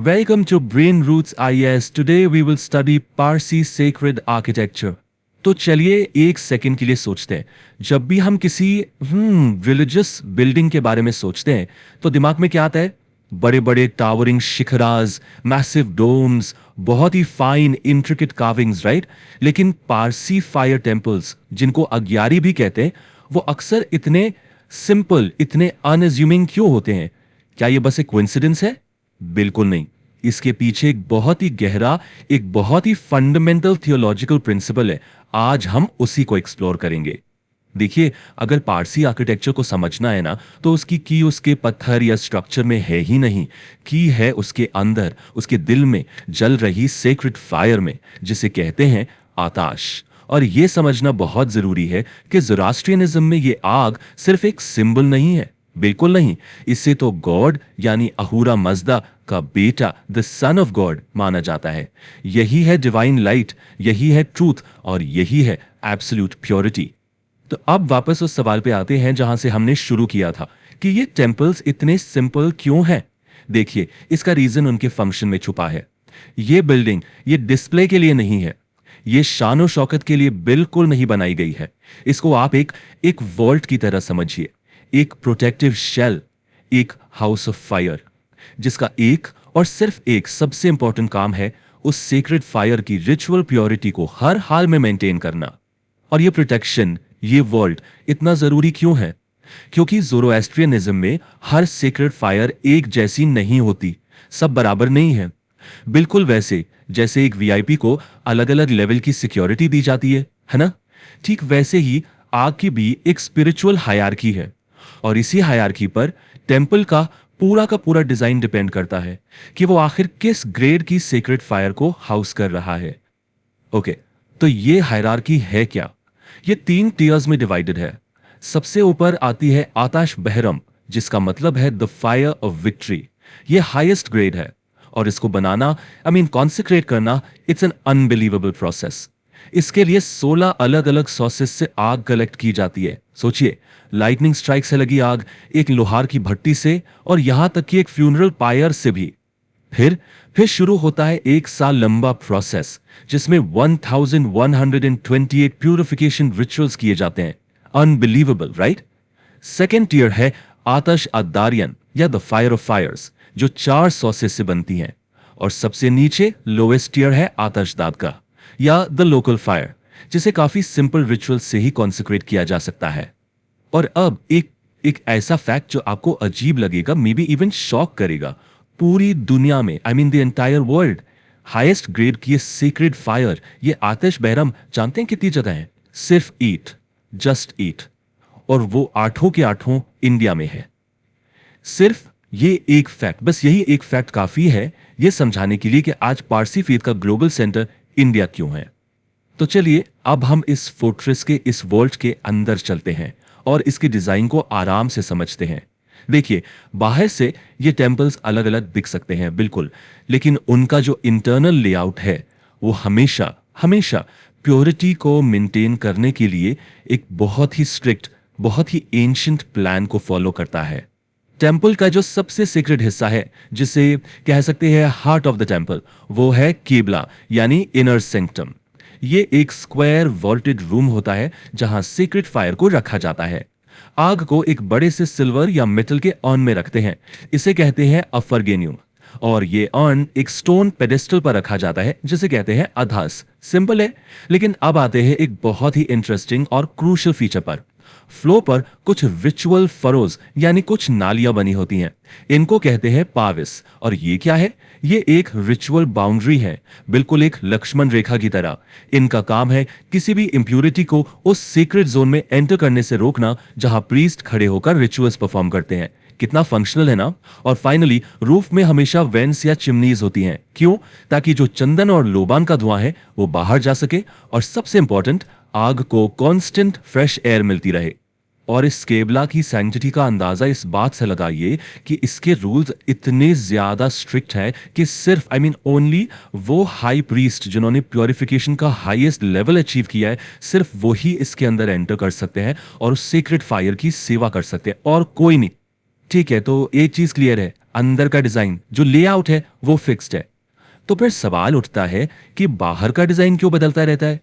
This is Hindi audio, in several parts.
Welcome to Brain Roots IS. Today we will study Parsi sacred architecture. तो चलिए एक सेकंड के लिए सोचते हैं। जब भी हम किसी रिलीजियस बिल्डिंग के बारे में सोचते हैं तो दिमाग में क्या आता है? बड़े बड़े टावरिंग शिखराज, मैसिव डोम्स, बहुत ही फाइन इंट्रिकेट कार्विंग्स, राइट? लेकिन पारसी फायर टेम्पल्स, जिनको अग्यारी भी कहते हैं, वो अक्सर इतने सिंपल, इतने अनअज्यूमिंग क्यों होते हैं? क्या ये बस एक कोइंसिडेंस है? बिल्कुल नहीं। इसके पीछे एक बहुत ही गहरा, एक बहुत ही फंडामेंटल थियोलॉजिकल प्रिंसिपल है। आज हम उसी को एक्सप्लोर करेंगे। देखिए, अगर पारसी आर्किटेक्चर को समझना है ना, तो उसकी की उसके पत्थर या स्ट्रक्चर में है ही नहीं। की है उसके अंदर, उसके दिल में जल रही सेक्रेड फायर में, जिसे कहते हैं आताश। और यह समझना बहुत जरूरी है कि ज़ोरास्ट्रियनिज्म में यह आग सिर्फ एक सिंबल नहीं है। बिल्कुल नहीं। इसे तो गॉड यानी अहूरा मजदा का बेटा, द सन ऑफ गॉड माना जाता है। यही है डिवाइन लाइट, यही है ट्रूथ, और यही है एब्सोल्यूट प्योरिटी। तो अब वापस उस सवाल पे आते हैं जहां से हमने शुरू किया था कि ये टेम्पल्स इतने सिंपल क्यों हैं। देखिए, इसका रीजन उनके फंक्शन में छुपा है। ये बिल्डिंग ये डिस्प्ले के लिए नहीं है, ये शान और शौकत के लिए बिल्कुल नहीं बनाई गई है। इसको आप एक वॉल्ट की तरह समझिए, एक प्रोटेक्टिव शेल, एक हाउस ऑफ फायर, जिसका एक और सिर्फ एक सबसे इंपॉर्टेंट काम है उस सेक्रेड फायर की रिचुअल प्योरिटी को हर हाल में मेंटेन करना। और ये प्रोटेक्शन, ये वॉल्ट इतना जरूरी क्यों है? क्योंकि ज़ोरोएस्ट्रियनिज्म में हर सेक्रेड फायर एक जैसी नहीं होती, सब बराबर नहीं है। बिल्कुल वैसे जैसे एक वीआईपी को अलग अलग लेवल की सिक्योरिटी दी जाती है ना? ठीक वैसे ही आग की भी एक स्पिरिचुअल हायरार्की है, और इसी हायरार्की पर टेम्पल का पूरा डिजाइन डिपेंड करता है कि वो आखिर किस ग्रेड की सेक्रेड फायर को हाउस कर रहा है। ओके, तो ये हायरार्की है क्या? ये 3 टियर्स में डिवाइडेड है। सबसे ऊपर आती है आताश बहरम, जिसका मतलब है द फायर ऑफ विक्ट्री। ये हाईएस्ट ग्रेड है, और इसको बनाना, कॉन्सेक्रेट करना, इट्स एन अनबिलीवेबल प्रोसेस। इसके लिए 16 अलग अलग सोर्सेस से आग कलेक्ट की जाती है। सोचिए, लाइटनिंग स्ट्राइक से लगी आग, एक लोहार की भट्टी से, और यहां तक कि एक फ्यूनरल पायर से भी। फिर शुरू होता है 1 साल लंबा प्रोसेस, जिसमें 1128 प्यूरिफिकेशन रिचुअल्स किए जाते हैं। Unbelievable, right? सेकेंड टियर है आतश अद्दारियन या द फायर ऑफ फायर्स, जो 4 सोर्सेस से बनती हैं। और सबसे नीचे लोएस्ट टियर है आतशदाद का या द लोकल फायर, जिसे काफी सिंपल रिचुअल से ही कॉन्सेक्रेट किया जा सकता है। और अब एक ऐसा फैक्ट जो आपको अजीब लगेगा, मे बी इवन शॉक करेगा। पूरी दुनिया में, the entire world, highest grade की ये सीक्रेट फायर, ये आतिश बहरम, जानते हैं कितनी जगह है? सिर्फ 8, जस्ट 8। और वो 8 के 8 इंडिया में है। सिर्फ ये एक फैक्ट, बस यही एक फैक्ट काफी है ये समझाने के लिए कि आज पारसी फेथ का ग्लोबल सेंटर इंडिया क्यों है। तो चलिए अब हम इस फोर्ट्रेस के, इस वॉल्ट के अंदर चलते हैं और इसके डिजाइन को आराम से समझते हैं। देखिए, बाहर से ये टेम्पल्स अलग अलग दिख सकते हैं, बिल्कुल, लेकिन उनका जो इंटरनल लेआउट है वो हमेशा हमेशा प्योरिटी को मेंटेन करने के लिए एक बहुत ही स्ट्रिक्ट, बहुत ही एंशिएंट प्लान को फॉलो करता है। टेम्पल का जो सबसे सीक्रेट हिस्सा है, जिसे कह सकते हैं हार्ट ऑफ द टेम्पल, वो है केबला यानी इनर सेंक्टम। ये एक स्क्वायर वॉल्टेड रूम होता है जहां सीक्रेट फायर को रखा जाता है। आग को एक बड़े से सिल्वर या मेटल के अर्न में रखते हैं, इसे कहते हैं अफरगेनियम। और ये अर्न एक स्टोन पेडेस्टल पर रखा जाता है, जिसे कहते हैं अधास। सिंपल है, लेकिन अब आते हैं एक बहुत ही इंटरेस्टिंग और क्रूशियल फीचर पर। फ्लो पर कुछ रिचुअल फरोज यानी कुछ नालियां बनी होती हैं, इनको कहते हैं पाविस। और ये क्या है? ये एक रिचुअल बाउंड्री है, बिल्कुल एक लक्ष्मण रेखा की तरह। इनका काम है किसी भी इंप्यूरिटी को उस सीक्रेट जोन में एंटर करने से रोकना जहां प्रीस्ट खड़े होकर रिचुअल्स परफॉर्म करते हैं। कितना फंक्शनल है ना? और फाइनली रूफ में हमेशा वेंट्स या चिमनीज होती हैं। क्यों? ताकि जो चंदन और लोबान का धुआं है वो बाहर जा सके, और सबसे इंपॉर्टेंट, आग को कांस्टेंट फ्रेश एयर मिलती रहे। और इस केबला की सैंक्टिटी का अंदाजा इस बात से लगाइए कि इसके रूल्स इतने ज्यादा स्ट्रिक्ट है कि सिर्फ ओनली वो हाई प्रीस्ट जिन्होंने प्योरिफिकेशन का हाईएस्ट लेवल अचीव किया है, सिर्फ वो ही इसके अंदर एंटर कर सकते हैं और उस सीक्रेट फायर की सेवा कर सकते हैं, और कोई नहीं। ठीक है, तो एक चीज क्लियर है, अंदर का डिजाइन जो लेआउट है वो फिक्स्ड है। तो फिर सवाल उठता है कि बाहर का डिजाइन क्यों बदलता रहता है।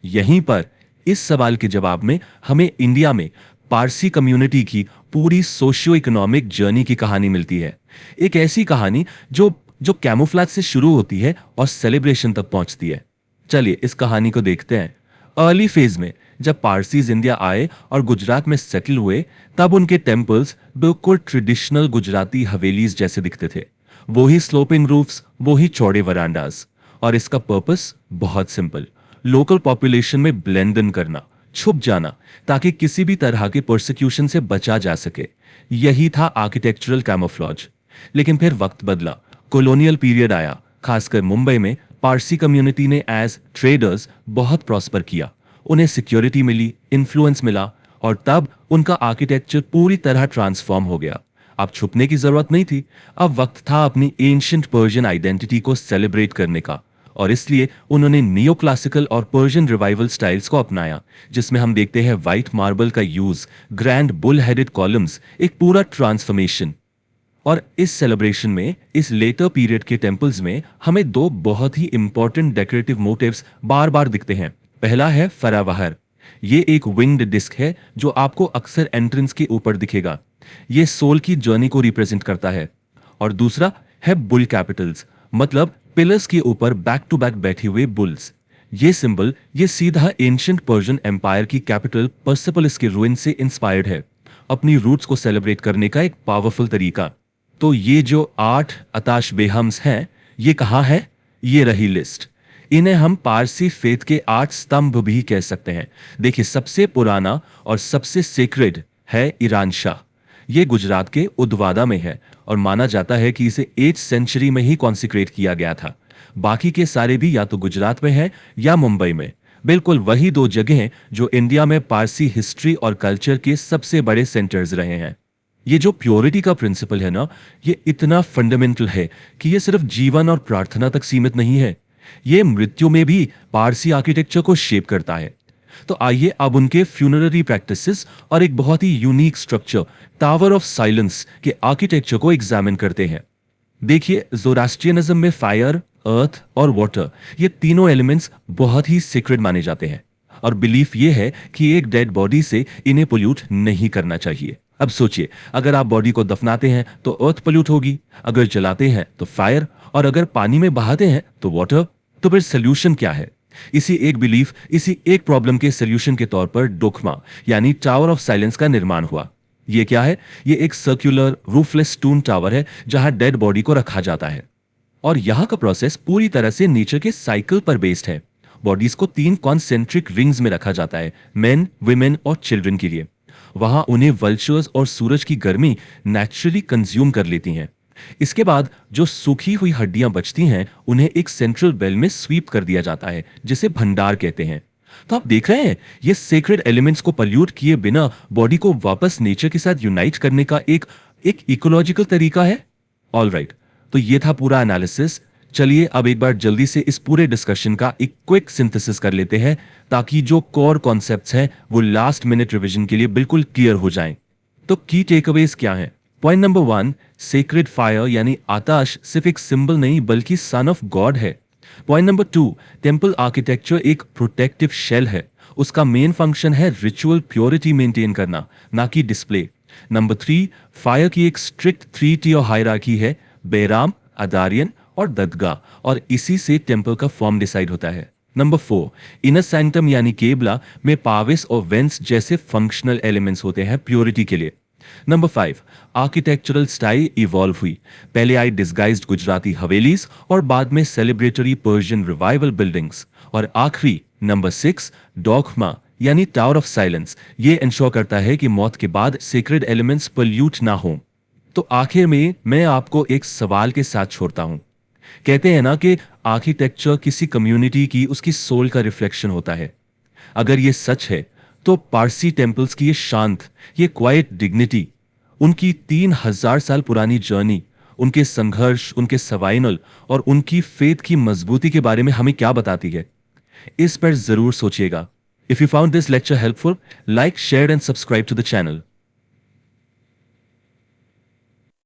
यहीं पर इस सवाल के जवाब में हमें इंडिया में पारसी कम्युनिटी की पूरी सोशियो इकोनॉमिक जर्नी की कहानी मिलती है। एक ऐसी कहानी जो जो कैमोफ्लेज से शुरू होती है और सेलिब्रेशन तक पहुंचती है। चलिए इस कहानी को देखते हैं। अर्ली फेज में जब पारसीज इंडिया आए और गुजरात में सेटल हुए, तब उनके टेम्पल्स बिल्कुल ट्रेडिशनल गुजराती हवेलीज जैसे दिखते थे। वही स्लोपिंग रूफ्स, वही चौड़े वरांडास। और इसका पर्पस बहुत सिंपल, लोकल पॉपुलेशन में ब्लेंड इन करना, छुप जाना, ताकि किसी भी तरह के प्रोसिक्यूशन से बचा जा सके। यही था आर्किटेक्चरल कैमोफ्लॉज। लेकिन फिर वक्त बदला, कॉलोनियल पीरियड आया। खासकर मुंबई में पारसी कम्युनिटी ने एज ट्रेडर्स बहुत प्रॉस्पर किया। उन्हें सिक्योरिटी मिली, इन्फ्लुएंस मिला, और तब उनका आर्किटेक्चर पूरी तरह ट्रांसफॉर्म हो गया। अब छुपने की जरूरत नहीं थी, अब वक्त था अपनी एंशिएंट पर्शियन आइडेंटिटी को सेलिब्रेट करने का। और इसलिए उन्होंने नियो क्लासिकल और पर्शियन रिवाइवल स्टाइल्स को अपनाया, जिसमें हम देखते हैं व्हाइट मार्बल का use, grand bull headed columns, एक पूरा ट्रांसफॉर्मेशन। और इस सेलिब्रेशन में, इस लेटर पीरियड के टेम्पल्स में हमें दो बहुत ही इंपॉर्टेंट डेकोरेटिव मोटिव्स बार बार दिखते हैं। पहला है फरावहर। ये एक विंग्ड डिस्क है जो आपको अक्सर एंट्रेंस के ऊपर दिखेगा। ये सोल की जर्नी को रिप्रेजेंट करता है। और दूसरा है बुल कैपिटल्स, मतलब पिलर्स के ऊपर बैक टू बैक बैठे हुए बुल्स। ये सिंबल, ये सीधा एंशिएंट पर्शियन एम्पायर की कैपिटल पर्सेपोलिस के रूइन से इंस्पायर्ड है, अपनी रूट्स को सेलिब्रेट करने का एक पावरफुल तरीका। तो ये जो 8 अताश बेहम्स हैं, ये कहाँ है? ये रही लिस्ट। इन्हें हम पारसी फेथ के 8 स्तंभ भी कह सकते हैं। देखिए, सबसे पुराना और सबसे सीक्रेट है ईरान शाह। ये गुजरात के उदवादा में है और माना जाता है कि इसे 8th सेंचुरी में ही कॉन्सिक्रेट किया गया था। बाकी के सारे भी या तो गुजरात में है या मुंबई में। बिल्कुल वही दो जगहें जो इंडिया में पारसी हिस्ट्री और कल्चर के सबसे बड़े सेंटर्स रहे हैं। ये जो प्योरिटी का प्रिंसिपल है ना, ये इतना फंडामेंटल है कि ये सिर्फ जीवन और प्रार्थना तक सीमित नहीं है, ये मृत्यु में भी पारसी आर्किटेक्चर को शेप करता है। तो आइए अब उनके फ्यूनररी प्रैक्टिसेस और एक बहुत ही unique structure, tower of silence के आर्किटेक्चर को एग्जामिन करते हैं। देखिए, ज़ोरास्ट्रियनिज्म में फायर, अर्थ और वाटर, ये तीनों एलिमेंट्स बहुत ही सीक्रेट माने जाते हैं। और बिलीफ ये है कि एक डेड बॉडी से इन्हें पोल्यूट नहीं करना चाहिए। अब सोचिए, अगर आप बॉडी को दफनाते हैं तो अर्थ पोल्यूट होगी, अगर जलाते हैं तो फायर, और अगर पानी में बहाते हैं तो वाटर। तो फिर सोल्यूशन क्या है? इसी एक बिलीफ, इसी एक प्रॉब्लम के सोल्यूशन के तौर पर डोखमा यानी टावर ऑफ साइलेंस का निर्माण हुआ। ये क्या है? ये एक सर्कुलर रूफलेस स्टोन टावर है जहां डेड बॉडी को रखा जाता है। और यहां का प्रोसेस पूरी तरह से नेचर के साइकिल पर बेस्ड है। बॉडीज को 3 कॉन्सेंट्रिक रिंग्स में रखा जाता है, मेन, विमेन और चिल्ड्रन के लिए। वहां उन्हें वल्चर्स और सूरज की गर्मी नेचुरली कंज्यूम कर लेती हैं। इसके बाद जो सूखी हुई हड्डियां बचती हैं, उन्हें एक सेंट्रल बेल में स्वीप कर दिया जाता है, जिसे भंडार कहते हैं। तो आप देख रहे हैं, ये सेक्रेड एलिमेंट्स को पल्यूट किए बिना बॉडी को वापस नेचर के साथ यूनाइट करने का एक इकोलॉजिकल तरीका है। ऑलराइट, तो ये था पूरा एनालिसिस। चलिए अब एक बार जल्दी से इस पूरे डिस्कशन का एक क्विक सिंथेसिस कर लेते हैं, ताकि जो कोर कॉन्सेप्ट्स हैं वो लास्ट मिनट रिवीजन के लिए बिल्कुल क्लियर हो जाएं। तो की टेकअवेज क्या है? पॉइंट नंबर 1, सेक्रेड फायर यानी आताश सिर्फ एक सिंबल नहीं बल्कि सन ऑफ गॉड है। पॉइंट नंबर 2, टेम्पल आर्किटेक्चर एक प्रोटेक्टिव शेल है। उसका मेन फंक्शन है रिचुअल प्योरिटी मेंटेन करना, ना कि डिस्प्ले। नंबर 3, फायर की एक स्ट्रिक्ट 3 टियर हायरार्की है, बेराम, अदारियन और ददगा, और इसी से टेम्पल का फॉर्म डिसाइड होता है। नंबर 4, इनर सैंक्टम यानी केबला में पाविस और वेंट्स जैसे फंक्शनल एलिमेंट्स होते हैं प्योरिटी के लिए। नंबर 5, आर्किटेक्चरल स्टाइल इवॉल्व हुई। पहले आई डिस्गाइज्ड गुजराती हवेलीज और बाद में सेलिब्रेटरी पर्शियन रिवाइवल बिल्डिंग्स। और आखिरी नंबर 6, डॉगमा यानी टावर ऑफ साइलेंस। ये इंश्योर करता है कि मौत के बाद सीक्रेट एलिमेंट्स पोल्यूट ना हो। तो आखिर में मैं आपको एक सवाल के साथ छोड़ता हूं। कहते हैं ना कि आर्किटेक्चर किसी कम्युनिटी की उसकी सोल का रिफ्लेक्शन होता है। अगर ये सच है तो पारसी टेम्पल्स की ये शांत, ये क्वाइट डिग्निटी, उनकी 3000 साल पुरानी जर्नी, उनके संघर्ष, उनके सर्वाइवल और उनकी फेथ की मजबूती के बारे में हमें क्या बताती है? इस पर जरूर सोचिएगा। If you found this lecture helpful, like, share and subscribe to the channel.